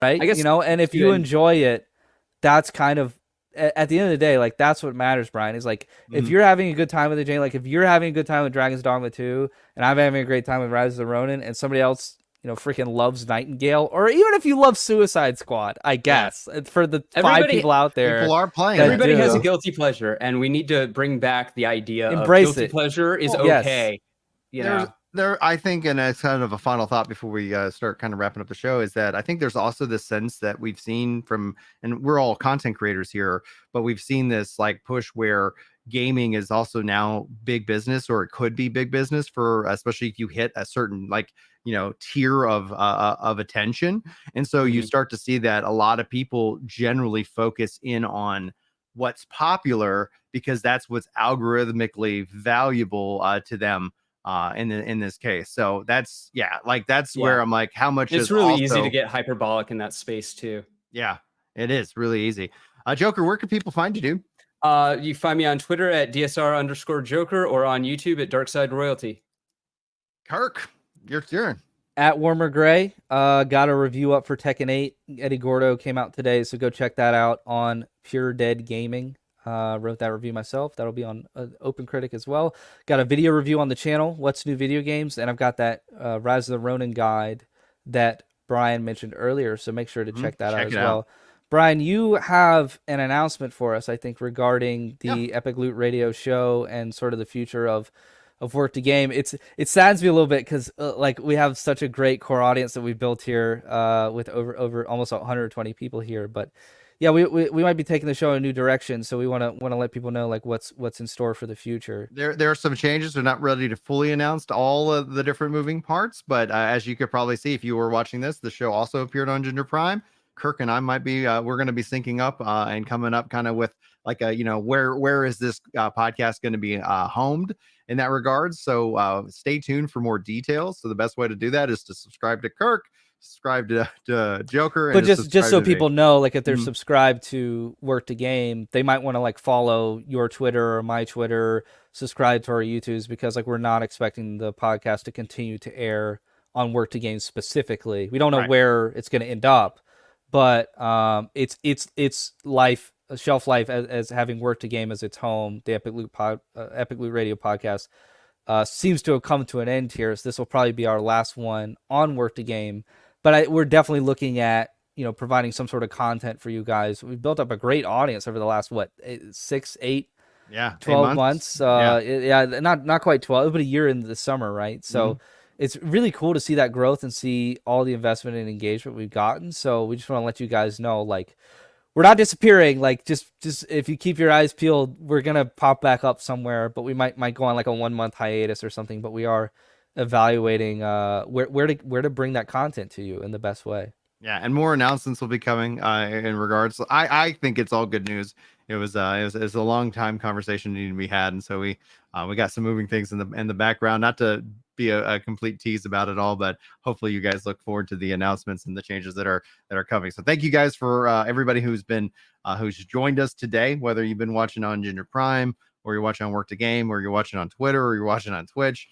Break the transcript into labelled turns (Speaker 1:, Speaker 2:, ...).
Speaker 1: right?
Speaker 2: I guess
Speaker 1: And if you enjoy it, that's kind of at the end of the day, like that's what matters, Brian. Is like if
Speaker 3: Mhm.
Speaker 1: you're having a good time with the Jane, like if you're having a good time with Dragon's Dogma 2, and I'm having a great time with Rise of the Ronin, and somebody else, freaking loves Nightingale, or even if you love Suicide Squad, I guess for the five
Speaker 2: everybody
Speaker 1: people out there,
Speaker 3: People are playing
Speaker 1: that
Speaker 3: it.
Speaker 2: everybody has a
Speaker 1: do,
Speaker 2: guilty pleasure, and we need to bring back the idea of
Speaker 1: embrace
Speaker 2: guilty
Speaker 1: it.
Speaker 2: pleasure is
Speaker 3: Well,
Speaker 1: Yes,
Speaker 2: okay. You
Speaker 3: There's
Speaker 2: know,
Speaker 3: there I think, and it's kind of a final thought before we start kind of wrapping up the show, is that I think there's also this sense that we've seen from, and we're all content creators here, but we've seen this like push where gaming is also now big business, or it could be big business, for especially if you hit a certain like tier of attention. And so you
Speaker 2: Mhm.
Speaker 3: start to see that a lot of people generally focus in on what's popular because that's what's algorithmically valuable to them in this case. So that's that's
Speaker 2: Yeah.
Speaker 3: where I'm like, how much
Speaker 2: It's
Speaker 3: is
Speaker 2: really easy to
Speaker 3: also
Speaker 2: get hyperbolic in that space too.
Speaker 3: yeah, it is really easy. Joker, where can people find you, dude?
Speaker 2: You find me on Twitter at DSR_Joker or on YouTube at Darkside Royalty.
Speaker 3: Kirk, your turn.
Speaker 1: at Warmer Gray. Got a review up for Tekken 8. Eddie Gordo came out today, so go check that out on Pure Dead Gaming. Wrote that review myself. That'll be on Open Critic as well. Got a video review on the channel, What's New Video Games, and I've got that Rise of the Ronin guide that Brian mentioned earlier, so make sure to check that out as well. Brian, you have an announcement for us, I think, regarding the Epic Loot Radio show and sort of the future of Work to Game. It saddens me a little bit because like we have such a great core audience that we've built here with over almost 120 people here. But yeah, we might be taking the show in a new direction, so we want to let people know like what's in store for the future.
Speaker 3: There are some changes. They're not ready to fully announce all of the different moving parts, but as you could probably see if you were watching this, the show also appeared on Ginger Prime. Kirk and I might be we're going to be syncing up and coming up kind of with like a where is this podcast going to be homed in that regard. So stay tuned for more details. So the best way to do that is to subscribe to Kirk, subscribe to Joker, and
Speaker 1: but just so people know, like if they're
Speaker 3: Mhm.
Speaker 1: subscribed to Work to Game, they might want to like follow your Twitter or my Twitter, subscribe to our YouTubes, because like we're not expecting the podcast to continue to air on Work to Game specifically. We don't know where it's going to end up, but it's life, shelf life as having Work to Game as its home. The Epic Loot Radio podcast seems to have come to an end here, so this will probably be our last one on Work to Game. But we're definitely looking at providing some sort of content for you guys. We've built up a great audience over the last 6, 8, 12 months. Not quite 12, but a year into the summer, right? So it's really cool to see that growth and see all the investment and engagement we've gotten. So we just want to let you guys know, like, we're not disappearing. Like, just if you keep your eyes peeled, we're gonna pop back up somewhere. But we might go on like a 1-month hiatus or something. But we are evaluating where to bring that content to you in the best way.
Speaker 3: Yeah, and more announcements will be coming in regards. I think it's all good news. It was a long time conversation needing to be had, and so we got some moving things in the background. Not to be a complete tease about it all, but hopefully you guys look forward to the announcements and the changes that are coming. So thank you guys for everybody who's joined us today, whether you've been watching on Ginger Prime, or you're watching on Work to Game, or you're watching on Twitter, or you're watching on Twitch.